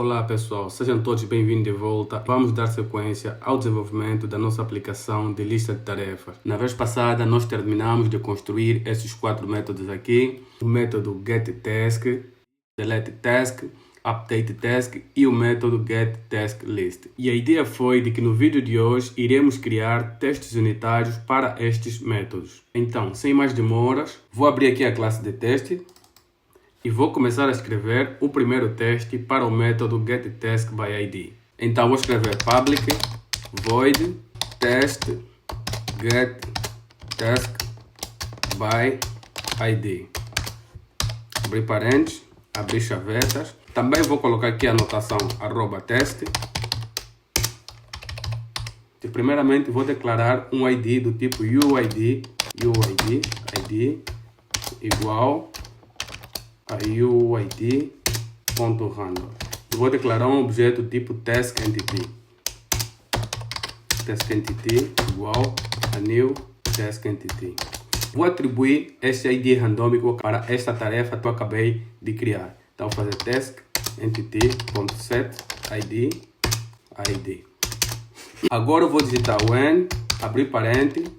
Olá pessoal, sejam todos bem-vindos de volta. Vamos dar sequência ao desenvolvimento da nossa aplicação de lista de tarefas. Na vez passada nós terminamos de construir esses 4 métodos aqui. O método getTask, deleteTask, updateTask e o método getTaskList. E a ideia foi de que no vídeo de hoje iremos criar testes unitários para estes métodos. Então, sem mais demoras, vou abrir aqui a classe de teste e vou começar a escrever o primeiro teste para o método getTaskById. Então vou escrever public void test getTaskById. Abrir parênteses, abrir chavetas. Também vou colocar aqui a anotação @teste. E primeiramente vou declarar um ID do tipo UID igual a UID.handle. Vou declarar um objeto tipo taskEntity. TaskEntity igual a new taskEntity. Vou atribuir este ID randômico para esta tarefa que eu acabei de criar. Então vou fazer taskEntity.setID. Agora eu vou digitar when, abrir parênteses,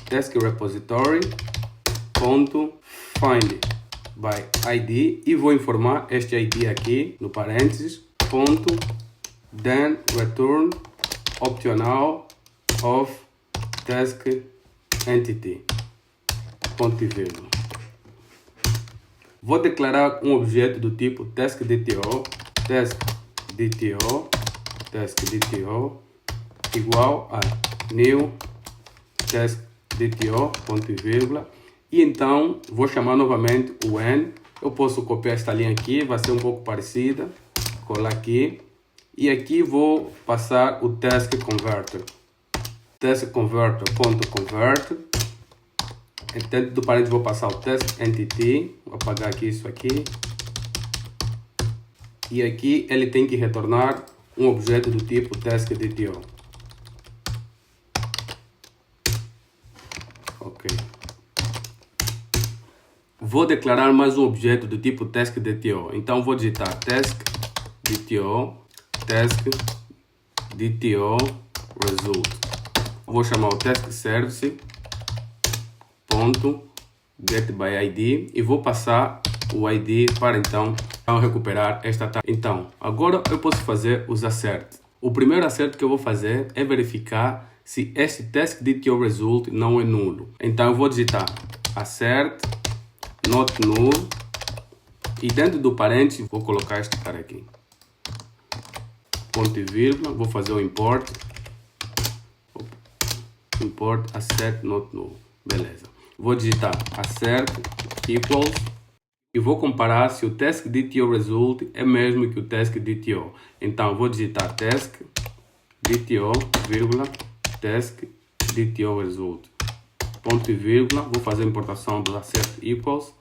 taskRepository.find by ID e vou informar este ID aqui no parênteses ponto then return optional of task entity ponto e vírgula. Vou declarar um objeto do tipo taskDTO igual a new taskDTO ponto e vírgula. E então, vou chamar novamente o when. Eu posso copiar esta linha aqui, vai ser um pouco parecida. Colar aqui. E aqui vou passar o taskConverter. taskConverter.convert. Dentro do parênteses vou passar o taskEntity. Vou apagar aqui isso aqui. E aqui ele tem que retornar um objeto do tipo taskDTO. Ok. Vou declarar mais um objeto do tipo taskDTO. Então vou digitar taskDTO result. Vou chamar o taskService.getById e vou passar o ID para então recuperar esta tarefa. Então, agora eu posso fazer os acertos. O primeiro acerto que eu vou fazer é verificar se este taskDTO result não é nulo. Então eu vou digitar assert not null e dentro do parênteses vou colocar este cara aqui, ponto e vírgula. Vou fazer o import assert not null, beleza. Vou digitar assert equals e vou comparar se o taskDTO result é mesmo que o taskDTO. Então vou digitar taskDTO vírgula taskDTO result, ponto e vírgula. Vou fazer a importação do assert equals.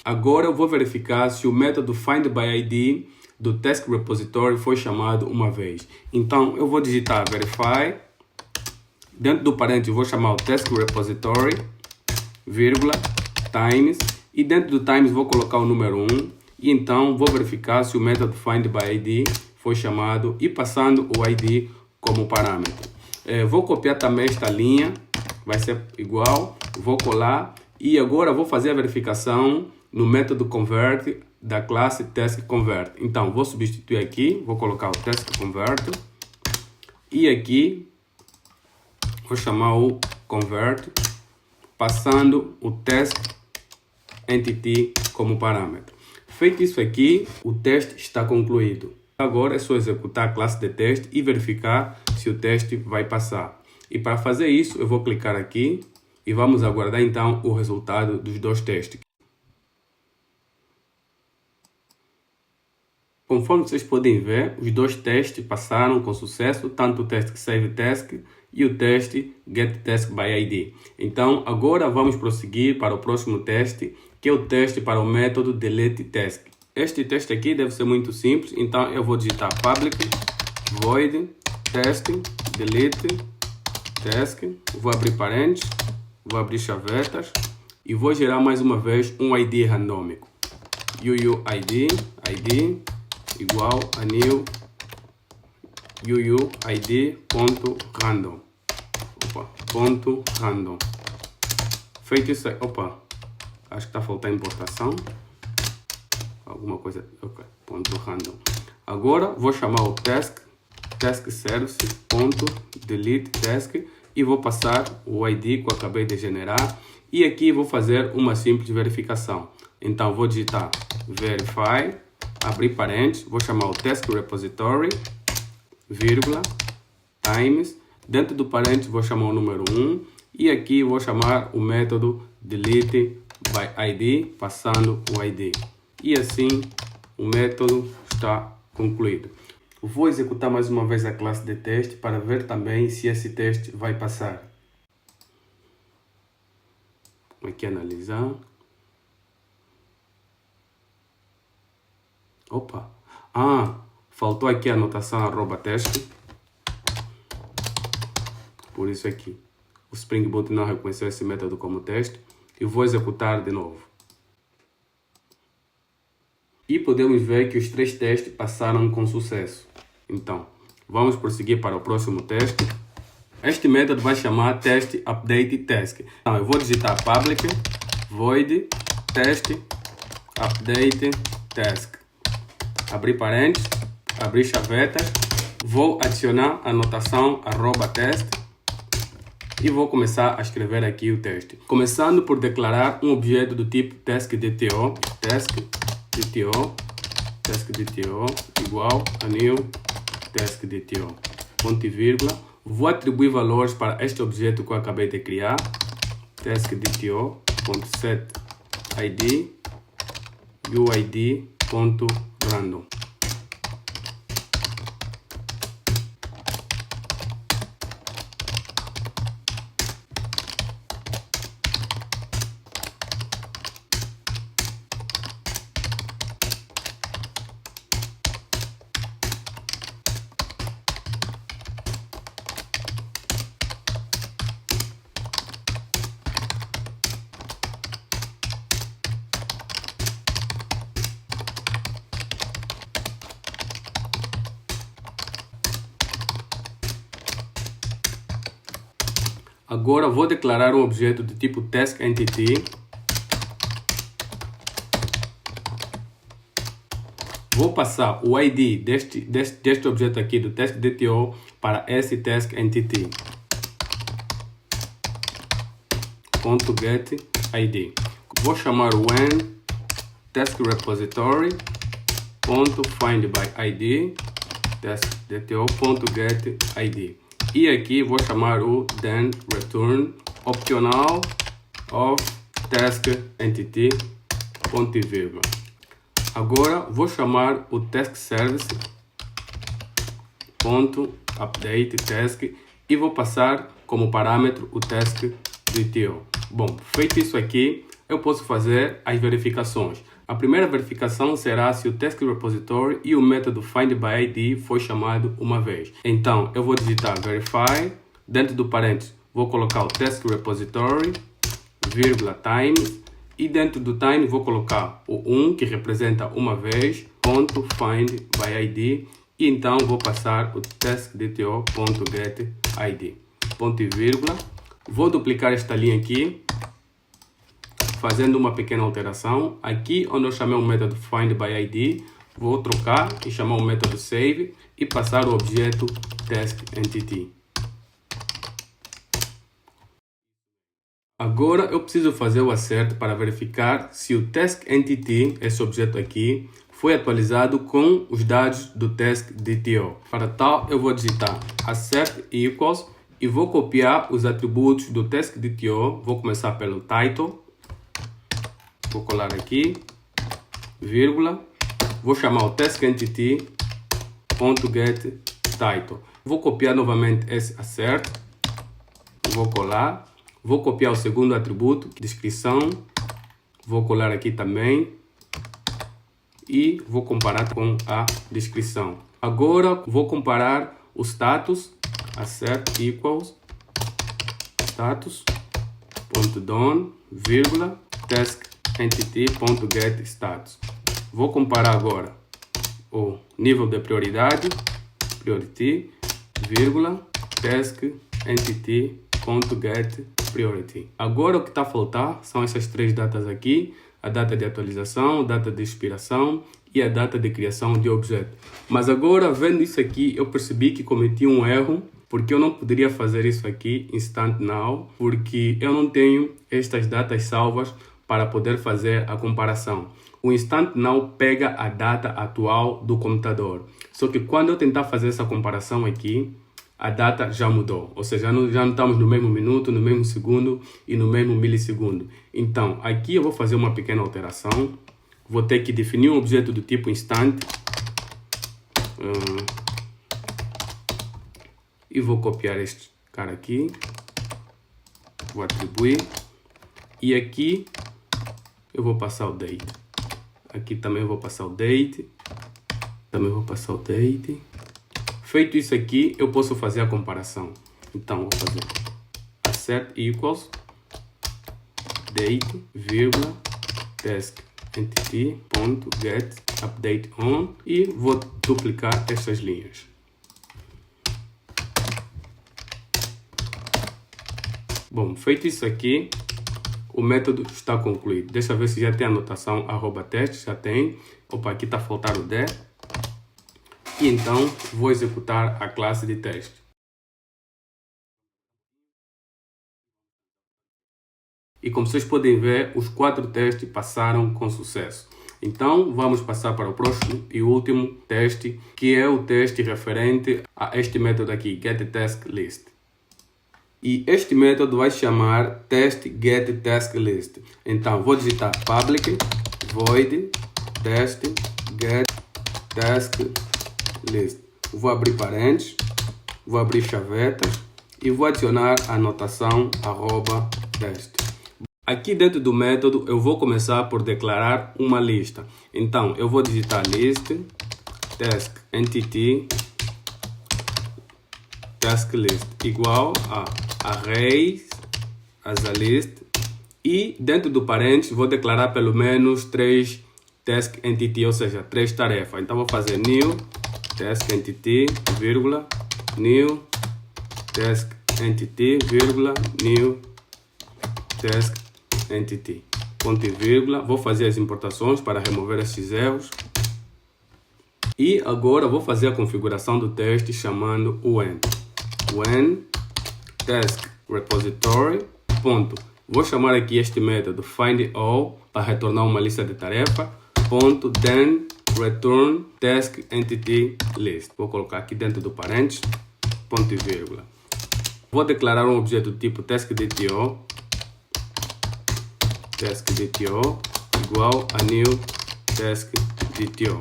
Agora eu vou verificar se o método findById do task repository foi chamado uma vez. Então eu vou digitar verify. Dentro do parênteses vou chamar o task repository, vírgula, times. E dentro do times vou colocar o número 1. E então vou verificar se o método findById foi chamado e passando o ID como parâmetro. Vou copiar também esta linha. Vai ser igual. Vou colar. E agora vou fazer a verificação no método convert da classe taskConvert. Então vou substituir aqui. Vou colocar o taskConvert. E aqui vou chamar o convert, passando o taskEntity como parâmetro. Feito isso aqui, o teste está concluído. Agora é só executar a classe de teste e verificar se o teste vai passar. E para fazer isso, eu vou clicar aqui e vamos aguardar então o resultado dos dois testes. Conforme vocês podem ver, os dois testes passaram com sucesso, tanto o teste SaveTask e o teste getTaskById. Então, agora vamos prosseguir para o próximo teste, que é o teste para o método deleteTask. Este teste aqui deve ser muito simples, então eu vou digitar public void test deleteTask. Vou abrir parênteses, vou abrir chavetas e vou gerar mais uma vez um ID randômico. UUID, ID igual a new UUID.random. Ponto random. Feito isso aí, acho que está faltando importação. Alguma coisa, ok, ponto random. Agora vou chamar o task service ponto delete task e vou passar o ID que eu acabei de generar e aqui vou fazer uma simples verificação. Então vou digitar verify, abrir parênteses, vou chamar o task repository, vírgula, times, dentro do parênteses vou chamar o número 1 e aqui vou chamar o método delete by ID, passando o ID. E assim o método está concluído. Vou executar mais uma vez a classe de teste para ver também se esse teste vai passar. Aqui analisar. Faltou aqui a anotação @teste. Por isso aqui o Spring Boot não reconheceu esse método como teste. E vou executar de novo. E podemos ver que os 3 testes passaram com sucesso. Então, vamos prosseguir para o próximo teste. Este método vai chamar teste update task. Então, eu vou digitar public void test update task. Abrir parênteses, abrir chavetas. Vou adicionar a anotação @test e vou começar a escrever aqui o teste. Começando por declarar um objeto do tipo task.dto, task.dto igual a new task.dto, ponto e vírgula. Vou atribuir valores para este objeto que eu acabei de criar, task.dto.setID UID.random. Agora vou declarar um objeto do tipo taskEntity. Vou passar o ID deste objeto aqui do task.dto para esse taskEntity. .getID. Vou chamar o when taskRepository.findById task.dto.getID. E aqui vou chamar o then return optional of taskEntity, ponto e vírgula. Agora vou chamar o task service ponto update task e vou passar como parâmetro o task.dto. Bom, feito isso aqui, eu posso fazer as verificações. A primeira verificação será se o task repository e o método findById foi chamado uma vez. Então, eu vou digitar verify, dentro do parênteses vou colocar o task repository, vírgula times, e dentro do time vou colocar o 1, que representa uma vez, ponto findById, e então vou passar o task.dto.getID, ponto e vírgula. Vou duplicar esta linha aqui, fazendo uma pequena alteração. Aqui onde eu chamei o método findById, vou trocar e chamar o método save e passar o objeto taskEntity. Agora eu preciso fazer o acerto para verificar se o taskEntity, esse objeto aqui, foi atualizado com os dados do task.dto. Para tal, eu vou digitar assert equals e vou copiar os atributos do task.dto. Vou começar pelo title. Vou colar aqui, vírgula, vou chamar o taskEntity.getTitle. Vou copiar novamente esse assert, vou colar, vou copiar o segundo atributo, descrição, vou colar aqui também e vou comparar com a descrição. Agora vou comparar o status, assert equals, status.done, vírgula, task entity.getStatus. Vou comparar agora o nível de prioridade, priority, vírgula, task entity.get priority. Agora o que está a faltar são essas três datas aqui, a data de atualização, a data de expiração e a data de criação de objeto. Mas agora, vendo isso aqui, eu percebi que cometi um erro, porque eu não poderia fazer isso aqui instant now, porque eu não tenho estas datas salvas para poder fazer a comparação. O instant now pega a data atual do computador. Só que quando eu tentar fazer essa comparação aqui, a data já mudou. Ou seja, já não estamos no mesmo minuto, no mesmo segundo e no mesmo milissegundo. Então, aqui eu vou fazer uma pequena alteração. Vou ter que definir um objeto do tipo instant. E vou copiar este cara aqui. Vou atribuir. E aqui eu vou passar o date. Aqui também eu vou passar o date. Também vou passar o date. Feito isso aqui, eu posso fazer a comparação. Então, vou fazer assert equals date, vírgula, task entity.get update on e vou duplicar estas linhas. Bom, feito isso aqui, o método está concluído. Deixa eu ver se já tem a anotação @teste, já tem. Opa, aqui está a faltar o D. E então vou executar a classe de teste. E como vocês podem ver, os 4 testes passaram com sucesso. Então vamos passar para o próximo e último teste, que é o teste referente a este método aqui, getTaskList. E este método vai chamar test getTaskList. Então vou digitar public void test getTaskList. Vou abrir parênteses, vou abrir chavetas e vou adicionar a anotação @teste. Aqui dentro do método eu vou começar por declarar uma lista. Então eu vou digitar list task entity task list igual a arrays as a list e dentro do parênteses vou declarar pelo menos 3 task entity, ou seja, 3 tarefas. Então vou fazer new task entity, vírgula, new task entity, vírgula, new task entity, ponto e vírgula. Vou fazer as importações para remover esses erros. E agora vou fazer a configuração do teste chamando when task repository, ponto. Vou chamar aqui este método findAll para retornar uma lista de tarefa, ponto, then return task entity list. Vou colocar aqui dentro do parênteses, ponto e vírgula. Vou declarar um objeto do tipo taskDTO igual a new taskDTO.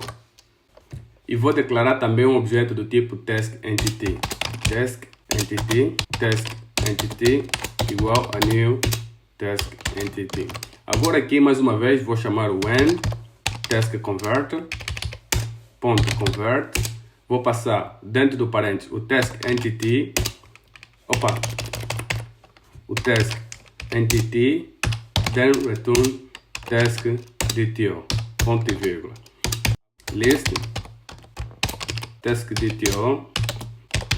E vou declarar também um objeto do tipo taskEntity igual a new taskEntity. Agora aqui mais uma vez vou chamar o when taskConverter, ponto convert. Vou passar dentro do parênteses o taskEntity, o taskEntity, then return taskDTO, ponto e vírgula. List taskDTO,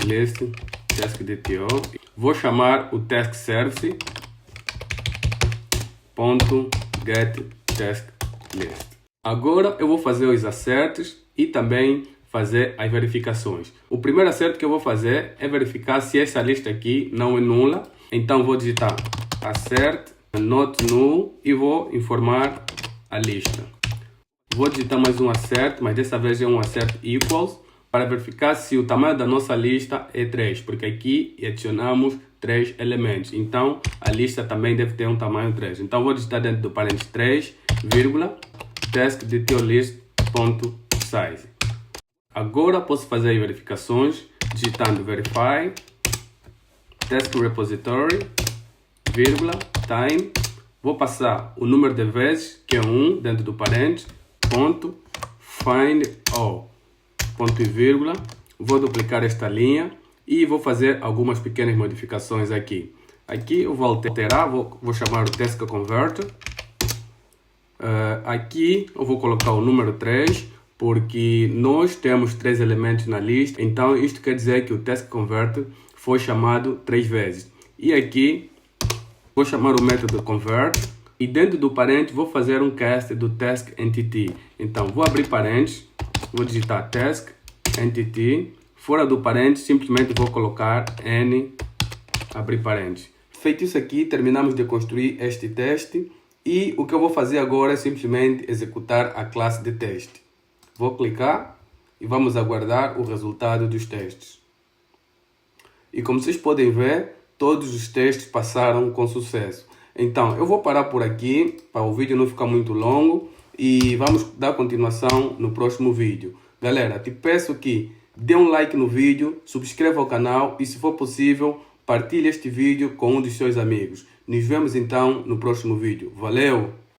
list taskDTO. Vou chamar o taskService, ponto get taskList. Agora eu vou fazer os acertos e também fazer as verificações. O primeiro acerto que eu vou fazer é verificar se essa lista aqui não é nula. Então vou digitar assert not null e vou informar a lista. Vou digitar mais um assert, mas dessa vez é um assert equals, para verificar se o tamanho da nossa lista é 3, porque aqui adicionamos 3 elementos. Então a lista também deve ter um tamanho 3. Então vou digitar dentro do parênteses 3, vírgula, taskDTOList.size. Agora posso fazer as verificações digitando verify task repository, vírgula, time. Vou passar o número de vezes, que é 1, dentro do parênteses, ponto, find all, ponto e vírgula. Vou duplicar esta linha e vou fazer algumas pequenas modificações aqui. Aqui eu vou alterar, vou chamar o taskConverter. Aqui eu vou colocar o número 3, porque nós temos 3 elementos na lista, então isto quer dizer que o taskConvert foi chamado 3 vezes. E aqui vou chamar o método convert e dentro do parente vou fazer um cast do task entity. Então vou abrir parênteses, vou digitar task entity, fora do parênteses simplesmente vou colocar n, abrir parênteses. Feito isso aqui, terminamos de construir este teste e o que eu vou fazer agora é simplesmente executar a classe de teste. Vou clicar e vamos aguardar o resultado dos testes. E como vocês podem ver, todos os testes passaram com sucesso. Então, eu vou parar por aqui, para o vídeo não ficar muito longo, e vamos dar continuação no próximo vídeo. Galera, te peço que dê um like no vídeo, subscreva o canal e, se for possível, partilhe este vídeo com um dos seus amigos. Nos vemos então no próximo vídeo. Valeu!